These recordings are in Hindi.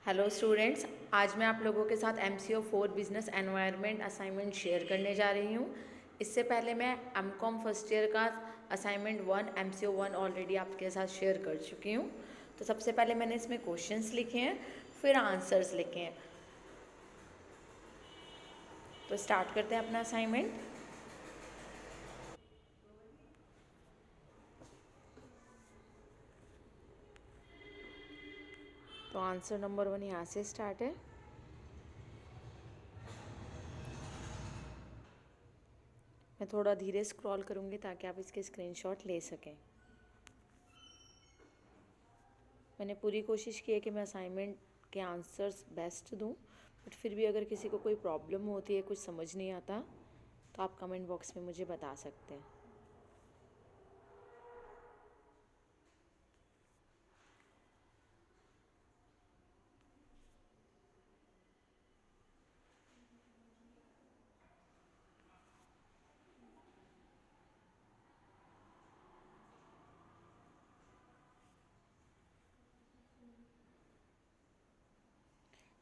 हेलो स्टूडेंट्स, आज मैं आप लोगों के साथ MCO 4 business environment assignment share करने जा रही हूँ। इससे पहले मैं MCOM फर्स्ट ईयर का असाइनमेंट 1 MCO 1 ऑलरेडी आपके साथ शेयर कर चुकी हूँ। तो सबसे पहले मैंने इसमें क्वेश्चंस लिखे हैं, फिर आंसर्स लिखे हैं। तो स्टार्ट करते हैं अपना असाइनमेंट। तो आंसर नंबर 1 यहाँ से स्टार्ट है। मैं थोड़ा धीरे स्क्रॉल करूँगी ताकि आप इसके स्क्रीनशॉट ले सकें। मैंने पूरी कोशिश की है कि मैं असाइनमेंट के आंसर्स बेस्ट दूं, बट फिर भी अगर किसी को कोई प्रॉब्लम होती है, कुछ समझ नहीं आता, तो आप कमेंट बॉक्स में मुझे बता सकते हैं।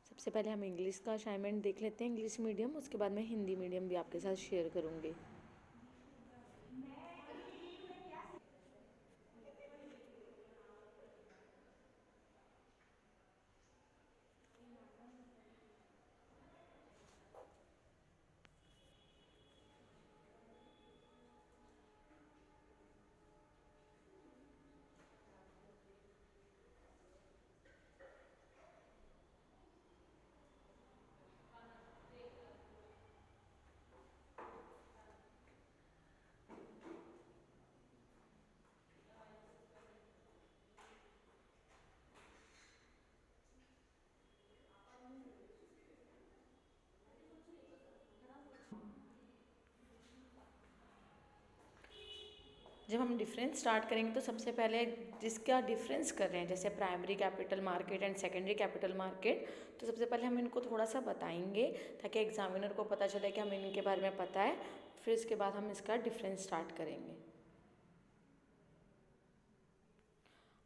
सबसे पहले हम इंग्लिश का असाइनमेंट देख लेते हैं, इंग्लिश मीडियम। उसके बाद मैं हिंदी मीडियम भी आपके साथ शेयर करूँगी। जब हम डिफरेंस स्टार्ट करेंगे तो सबसे पहले जिसका डिफरेंस कर रहे हैं, जैसे primary capital market and secondary capital market, तो सबसे पहले हम इनको थोड़ा सा बताएंगे ताकि एग्जामिनर को पता चले कि हमें इनके बारे में पता है। फिर इसके बाद हम इसका डिफरेंस स्टार्ट करेंगे।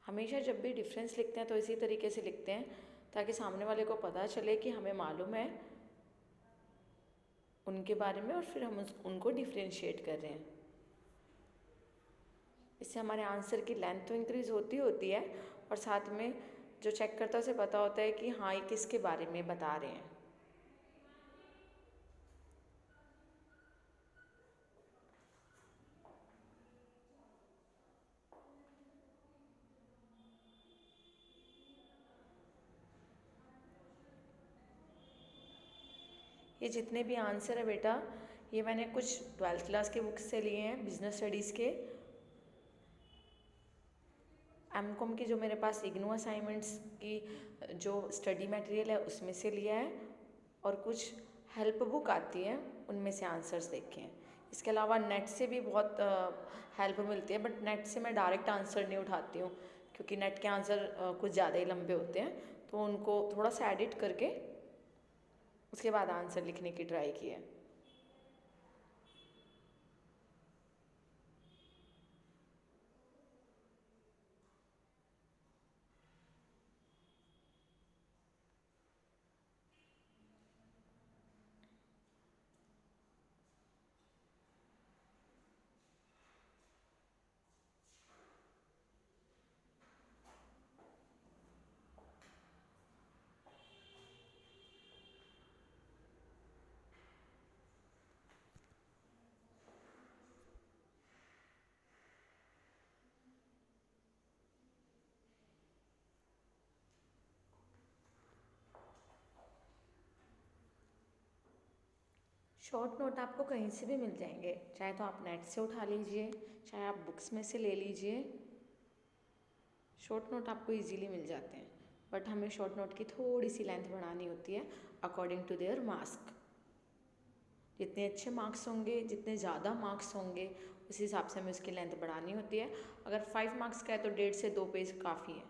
हमेशा जब भी डिफरेंस लिखते हैं तो इसी तरीके से लिखते हैं ताकि सामने वाले को पता चले कि हमें मालूम है उनके बारे में और फिर हम उनको डिफ्रेंशिएट कर रहे हैं। इससे हमारे आंसर की लेंथ तो इंक्रीज़ होती है और साथ में जो चेक करता है उसे पता होता है कि हाँ, ये किसके बारे में बता रहे हैं। ये जितने भी आंसर है बेटा, ये मैंने कुछ 12th क्लास के बुक्स से लिए हैं, बिजनेस स्टडीज़ के। MCOM की जो मेरे पास इग्नू असाइनमेंट्स की जो स्टडी मटेरियल है उसमें से लिया है, और कुछ हेल्प बुक आती है उनमें से आंसर्स देखे हैं। इसके अलावा नेट से भी बहुत हेल्प मिलती है, बट नेट से मैं डायरेक्ट आंसर नहीं उठाती हूँ क्योंकि नेट के आंसर कुछ ज़्यादा ही लंबे होते हैं, तो उनको थोड़ा सा एडिट करके उसके बाद आंसर लिखने की ट्राई की है। शॉर्ट नोट आपको कहीं से भी मिल जाएंगे, चाहे तो आप नेट से उठा लीजिए, चाहे आप बुक्स में से ले लीजिए। शॉर्ट नोट आपको इजीली मिल जाते हैं, बट हमें शॉर्ट नोट की थोड़ी सी लेंथ बढ़ानी होती है अकॉर्डिंग टू देयर मार्क्स। जितने अच्छे मार्क्स होंगे, जितने ज़्यादा मार्क्स होंगे, उस हिसाब से हमें उसकी लेंथ बढ़ानी होती है। अगर 5 मार्क्स का है तो 1.5 से 2 पेज काफ़ी है।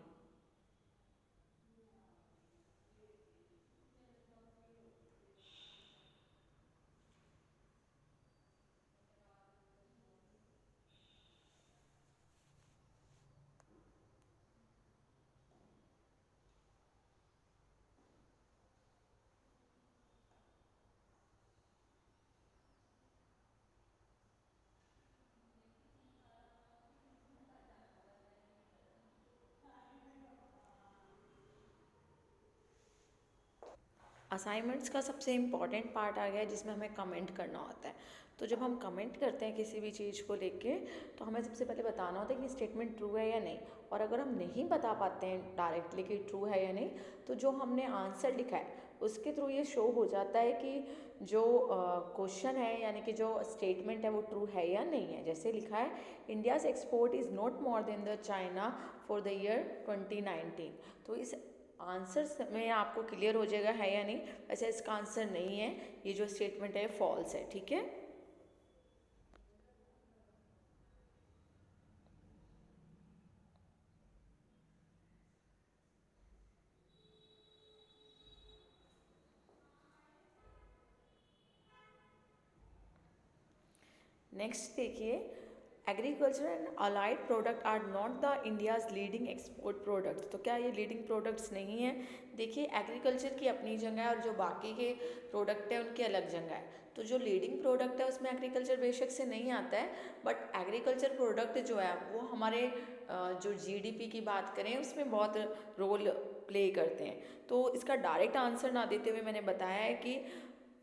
असाइनमेंट्स का सबसे इम्पॉर्टेंट पार्ट आ गया है जिसमें हमें कमेंट करना होता है। तो जब हम कमेंट करते हैं किसी भी चीज़ को लेके, तो हमें सबसे पहले बताना होता है कि स्टेटमेंट ट्रू है या नहीं। और अगर हम नहीं बता पाते हैं डायरेक्टली कि ट्रू है या नहीं, तो जो हमने आंसर लिखा है उसके थ्रू ये शो हो जाता है कि जो क्वेश्चन है यानी कि जो स्टेटमेंट है वो ट्रू है या नहीं है। जैसे लिखा है, India's export is not more than the China for the year 2019। तो इस आंसर में आपको क्लियर हो जाएगा है या नहीं। वैसे इसका आंसर नहीं है, ये जो स्टेटमेंट है फॉल्स है, ठीक है। नेक्स्ट देखिए, agriculture and allied product are not the India's leading export products. तो क्या ये लीडिंग प्रोडक्ट्स नहीं है? देखिए, एग्रीकल्चर की अपनी जगह है और जो बाकी के प्रोडक्ट है उनकी अलग जगह है। तो जो लीडिंग प्रोडक्ट है उसमें एग्रीकल्चर बेशक से नहीं आता है, बट एग्रीकल्चर प्रोडक्ट जो है वो हमारे जो जीडीपी की बात करें उसमें बहुत रोल प्ले करते हैं। तो इसका डायरेक्ट आंसर ना देते हुए मैंने बताया है कि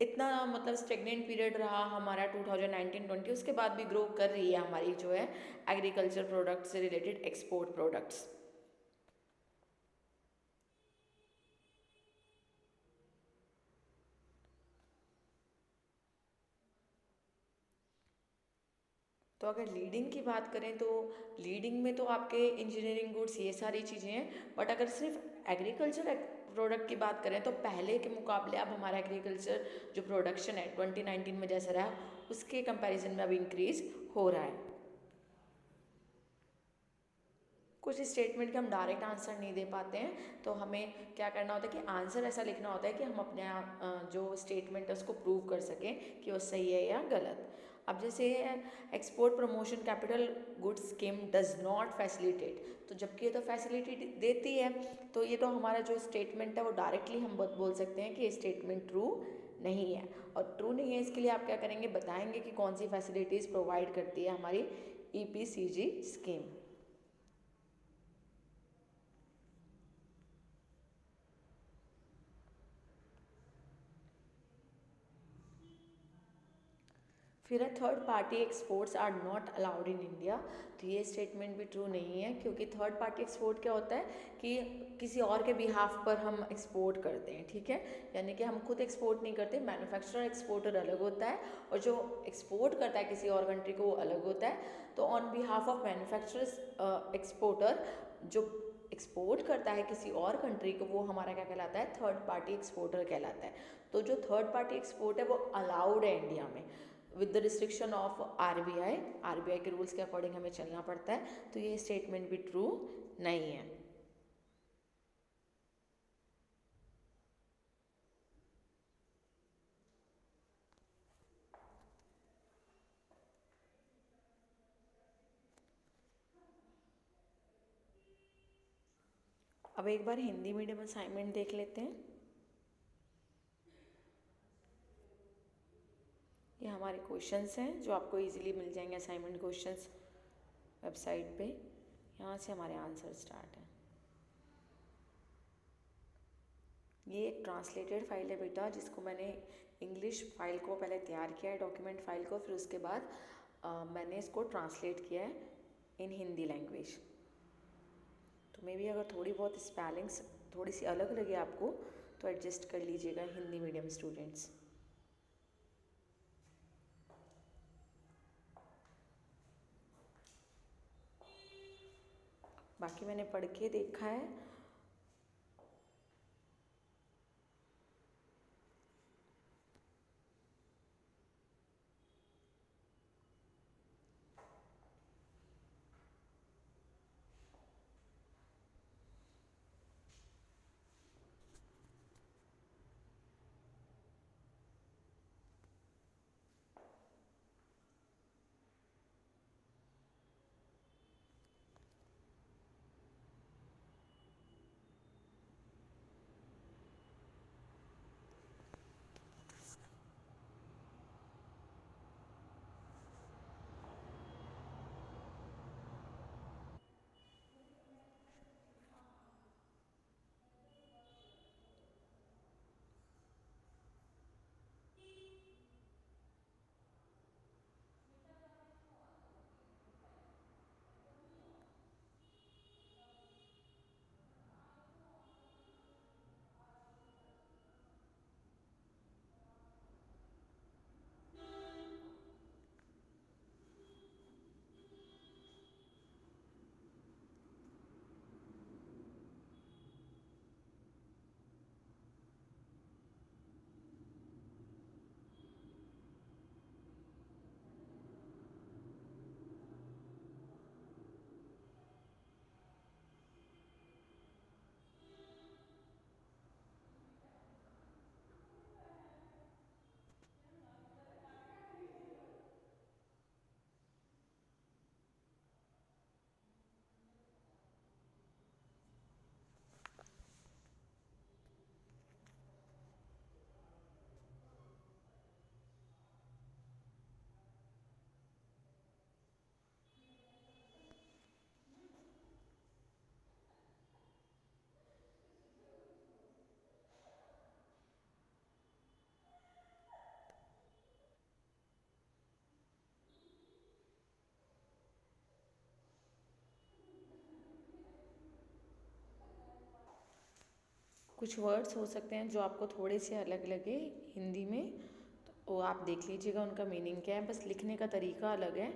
इतना मतलब स्टेगनेंट पीरियड रहा हमारा 2019-20, उसके बाद भी ग्रो कर रही है हमारी जो है एग्रीकल्चर प्रोडक्ट से रिलेटेड एक्सपोर्ट प्रोडक्ट्स। तो अगर लीडिंग की बात करें तो लीडिंग में तो आपके इंजीनियरिंग गुड्स ये सारी चीज़ें हैं, बट अगर सिर्फ एग्रीकल्चर प्रोडक्ट की बात करें तो पहले के मुकाबले अब हमारा एग्रीकल्चर जो प्रोडक्शन है 2019 में जैसा रहा उसके कंपैरिजन में अब इंक्रीज हो रहा है। कुछ स्टेटमेंट के हम डायरेक्ट आंसर नहीं दे पाते हैं, तो हमें क्या करना होता है कि आंसर ऐसा लिखना होता है कि हम अपने जो स्टेटमेंट है उसको प्रूव कर सकें कि वो सही है या गलत। अब जैसे export promotion capital goods scheme does not facilitate, तो जबकि ये तो फैसिलिटी देती है, तो ये तो हमारा जो स्टेटमेंट है वो डायरेक्टली हम बोल सकते हैं कि ये स्टेटमेंट ट्रू नहीं है। और ट्रू नहीं है इसके लिए आप क्या करेंगे, बताएंगे कि कौन सी फैसिलिटीज़ प्रोवाइड करती है हमारी ईपीसीजी स्कीम। फिर है, third party exports are not allowed in India. तो ये स्टेटमेंट भी ट्रू नहीं है, क्योंकि थर्ड पार्टी एक्सपोर्ट क्या होता है कि किसी और के बिहाफ पर हम एक्सपोर्ट करते हैं, ठीक है। यानी कि हम खुद एक्सपोर्ट नहीं करते, मैन्युफैक्चरर एक्सपोर्टर अलग होता है और जो एक्सपोर्ट करता है किसी और कंट्री को वो अलग होता है। तो on behalf of manufacturer exporter, जो एक्सपोर्ट करता है किसी और कंट्री को, वो हमारा क्या कहलाता है, थर्ड पार्टी एक्सपोर्टर कहलाता है। तो जो थर्ड पार्टी एक्सपोर्ट है वो अलाउड है इंडिया में with the restriction of RBI. RBI के रूल्स के अकॉर्डिंग हमें चलना पड़ता है। तो ये स्टेटमेंट भी ट्रू नहीं है। अब एक बार हिंदी मीडियम असाइनमेंट देख लेते हैं। ये हमारे क्वेश्चंस हैं जो आपको इजीली मिल जाएंगे, असाइनमेंट क्वेश्चंस वेबसाइट पे। यहाँ से हमारे आंसर स्टार्ट है। ये एक ट्रांसलेटेड फाइल है बेटा, जिसको मैंने इंग्लिश फाइल को पहले तैयार किया है, डॉक्यूमेंट फाइल को, फिर उसके बाद मैंने इसको ट्रांसलेट किया है इन हिंदी लैंग्वेज। तो मे भी अगर थोड़ी बहुत स्पेलिंग्स थोड़ी सी अलग लगे आपको तो एडजस्ट कर लीजिएगा हिंदी मीडियम स्टूडेंट्स। बाकी मैंने पढ़ के देखा है। कुछ वर्ड्स हो सकते हैं जो आपको थोड़े से अलग लगे हिंदी में, तो वो आप देख लीजिएगा उनका मीनिंग क्या है, बस लिखने का तरीका अलग है।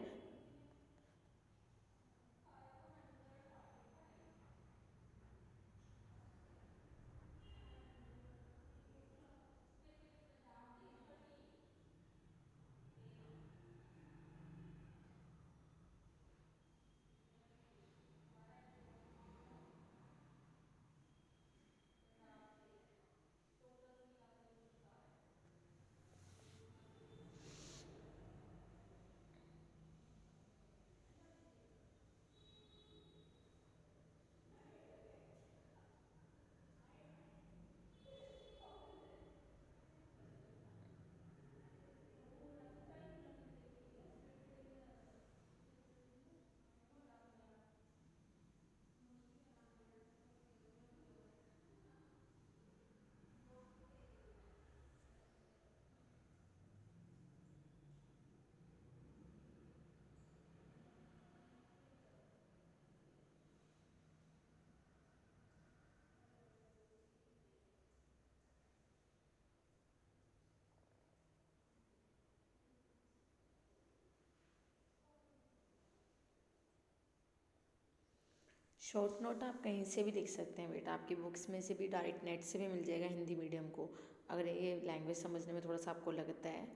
शॉर्ट नोट आप कहीं से भी लिख सकते हैं बेटा, आपकी बुक्स में से भी, डायरेक्ट नेट से भी मिल जाएगा हिंदी मीडियम को, अगर ये लैंग्वेज समझने में थोड़ा सा आपको लगता है।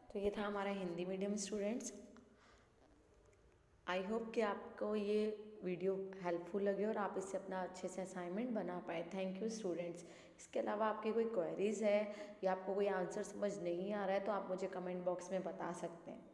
तो ये था हमारा Hindi medium students. I hope कि आपको ये वीडियो हेल्पफुल लगे और आप इससे अपना अच्छे से असाइनमेंट बना पाए। Thank you students. इसके अलावा आपकी कोई क्वेरीज़ है या आपको कोई आंसर समझ नहीं आ रहा है तो आप मुझे कमेंट बॉक्स में बता सकते हैं।